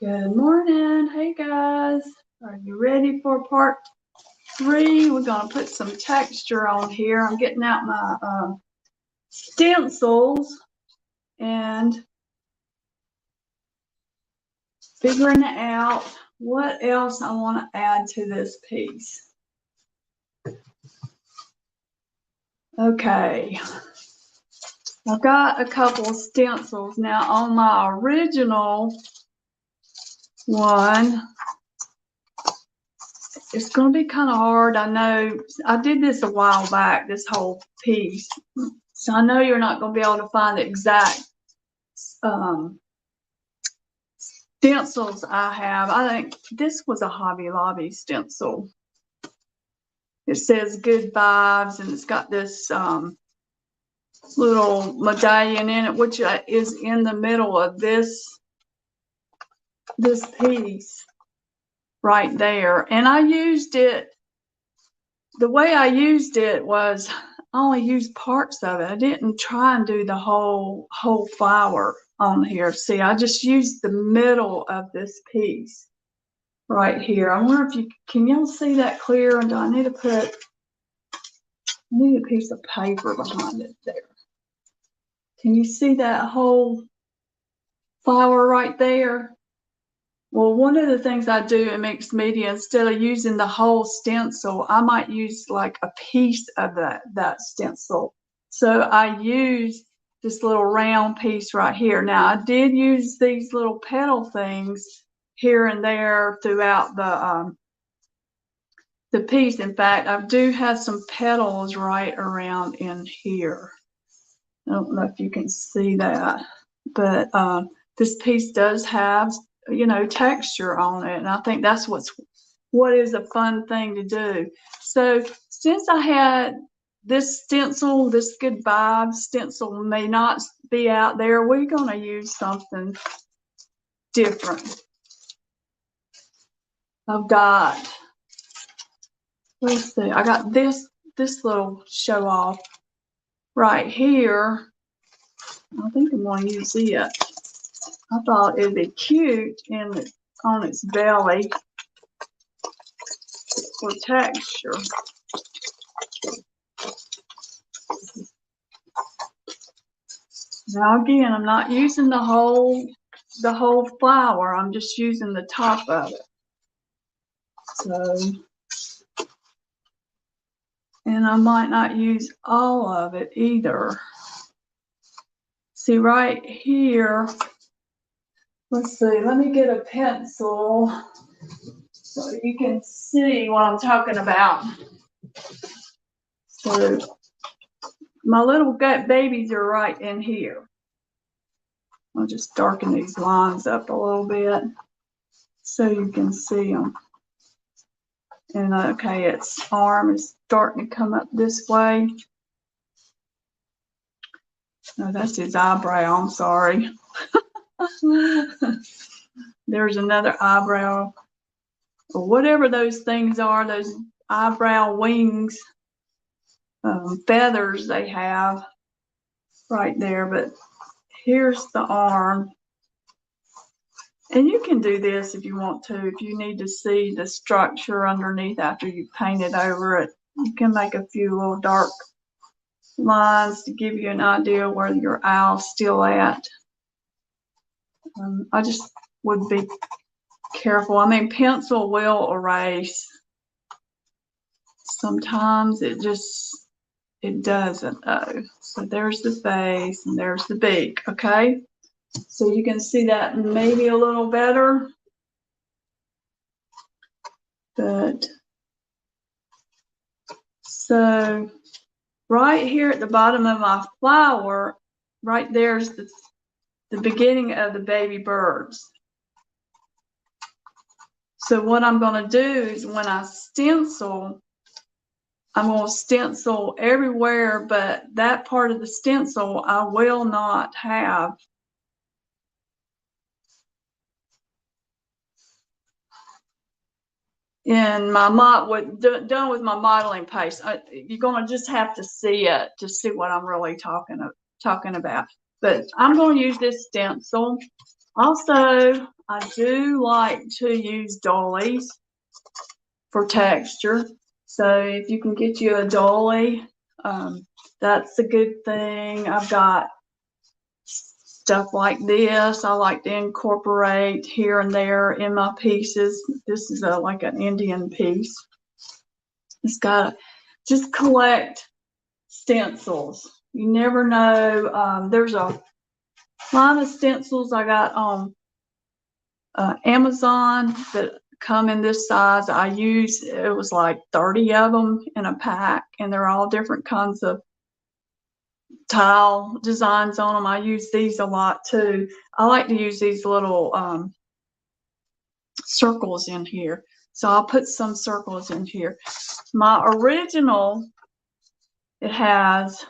Good morning. Hey guys, are you ready for part 3? We're going to put some texture on here. I'm getting out my stencils and figuring out what else I want to add to this piece. Okay, I've got a couple of stencils now. On my original one, it's going to be kind of hard. I know I did this a while back, this whole piece. So I know you're not going to be able to find the exact stencils I have. I think this was a Hobby Lobby stencil. It says good vibes, and it's got this little medallion in it, which is in the middle of this piece right there. And I used it, the way I used it was I only used parts of it. I didn't try and do the whole flower on here. See, I just used the middle of this piece right here. I wonder if can y'all see that clear? And do I need to I need a piece of paper behind it there. Can you see that whole flower right there? Well, one of the things I do in mixed media, instead of using the whole stencil, I might use like a piece of that stencil. So I use this little round piece right here. Now, I did use these little petal things here and there throughout the piece. In fact, I do have some petals right around in here. I don't know if you can see that, but this piece does have, you know, texture on it, and I think that's what is a fun thing to do. So since I had this stencil, this good vibe stencil may not be out there, we're going to use something different. I've got, let's see, I got this little show off right here. I think I'm going to use it. I thought it'd be cute on its belly for texture. Now again, I'm not using the whole flower. I'm just using the top of it. So, and I might not use all of it either. See right here, let's see, let me get a pencil so you can see what I'm talking about. So my little babies are right in here. I'll just darken these lines up a little bit so you can see them. And okay, its arm is starting to come up this way. No, that's his eyebrow, I'm sorry. There's another eyebrow, or whatever those things are, those eyebrow wings, feathers they have right there. But here's the arm. And you can do this if you want to. If you need to see the structure underneath after you've painted over it, you can make a few little dark lines to give you an idea where your owl's still at. I just would be careful. I mean, pencil will erase. Sometimes it doesn't though. So there's the face and there's the beak, okay? So you can see that maybe a little better. But so right here at the bottom of my flower, right there's the beginning of the baby birds. So what I'm going to do is when I stencil, I'm going to stencil everywhere, but that part of the stencil I will not have. In my done with my modeling paste, you're going to just have to see it to see what I'm really talking about. But I'm going to use this stencil, Also, I do like to use dollies for texture. So if you can get you a dolly, that's a good thing. I've got stuff like this I like to incorporate here and there in my pieces. This is like an Indian piece. It's got just collect stencils. You never know. There's a line of stencils I got on Amazon that come in this size. It was like 30 of them in a pack, and they're all different kinds of tile designs on them. I use these a lot too. I like to use these little circles in here. So I'll put some circles in here. My original, it has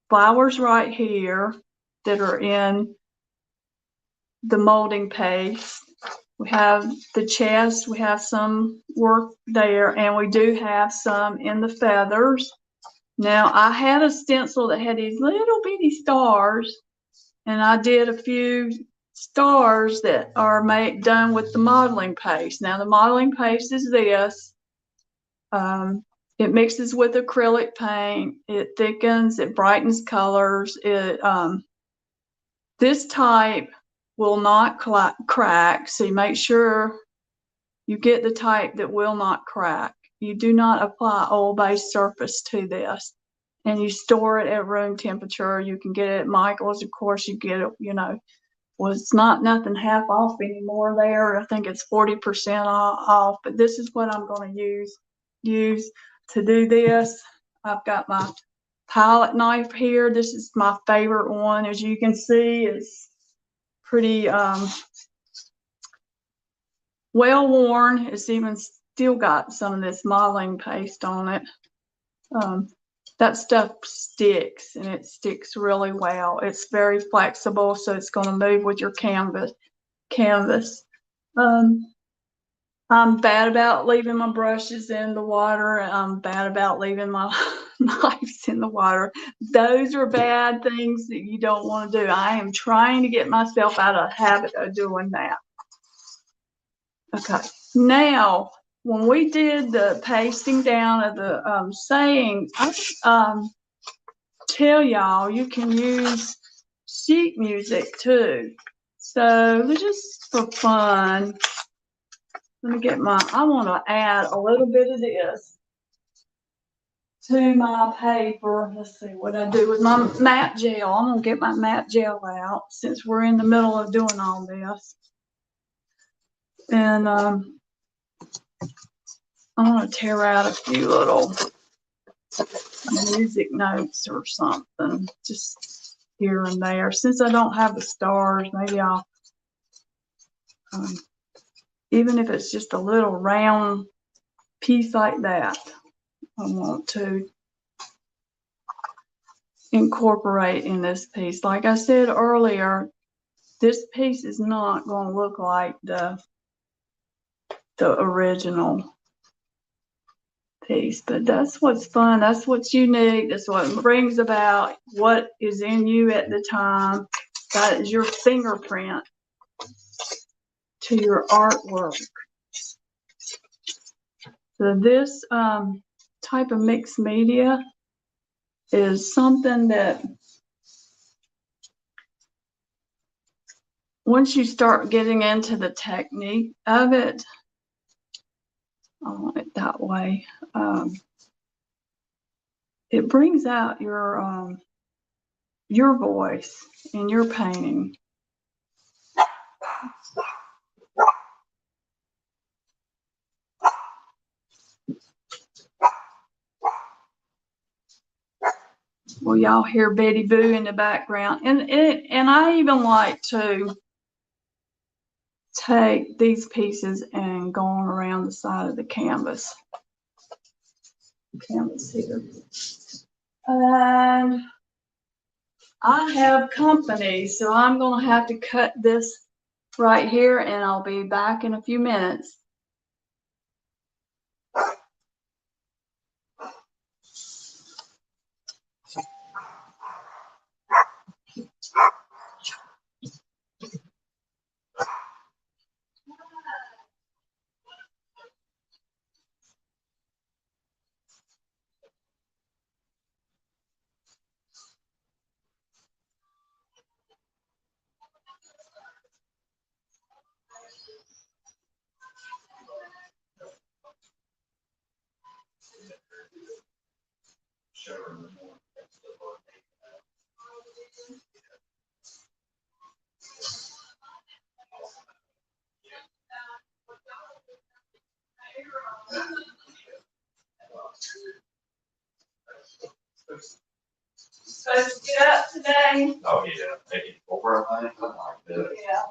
flowers right here that are in the molding paste. We have the chest, we have some work there, and we do have some in the feathers. Now, I had a stencil that had these little bitty stars, and I did a few stars that are done with the modeling paste. Now, the modeling paste is this. It mixes with acrylic paint. It thickens, it brightens colors. This type will not crack, so you make sure you get the type that will not crack. You do not apply oil-based surface to this, and you store it at room temperature. You can get it at Michael's, of course. You get it, well, it's not nothing half off anymore there. I think it's 40% off, but this is what I'm going to use to do this. I've got my palette knife here. This is my favorite one. As you can see, it's pretty well worn. It's even still got some of this modeling paste on it. That stuff sticks, and it sticks really well. It's very flexible, so it's going to move with your canvas. I'm bad about leaving my brushes in the water, and I'm bad about leaving my knives in the water. Those are bad things that you don't want to do. I am trying to get myself out of the habit of doing that. Okay, now when we did the pasting down of the saying, I tell y'all you can use sheet music too. So just for fun, let me get I want to add a little bit of this to my paper. Let's see what I do with my matte gel. I'm going to get my matte gel out since we're in the middle of doing all this. And I'm going to tear out a few little music notes or something, just here and there. Since I don't have the stars, maybe I'll, even if it's just a little round piece like that, I want to incorporate in this piece. Like I said earlier, this piece is not going to look like the original piece, but that's what's fun. That's what's unique. That's what brings about what is in you at the time. That is your fingerprint to your artwork. So this type of mixed media is something that once you start getting into the technique of it, I want it that way, it brings out your voice in your painting. Well, y'all hear Betty Boo in the background, and I even like to take these pieces and go on around the side of the canvas here. And I have company, so I'm going to have to cut this right here, and I'll be back in a few minutes. Supposed to get up today? Oh, yeah, maybe 4, I think, something like that. Yeah.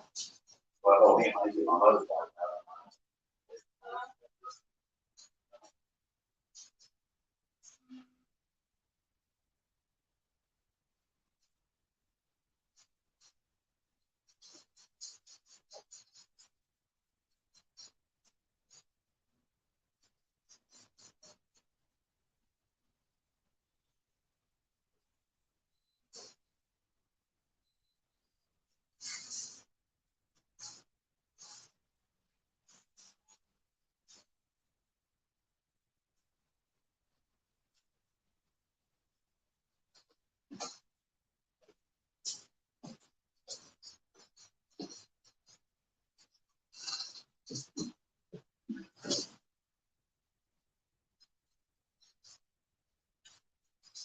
Well, I told him I get my mother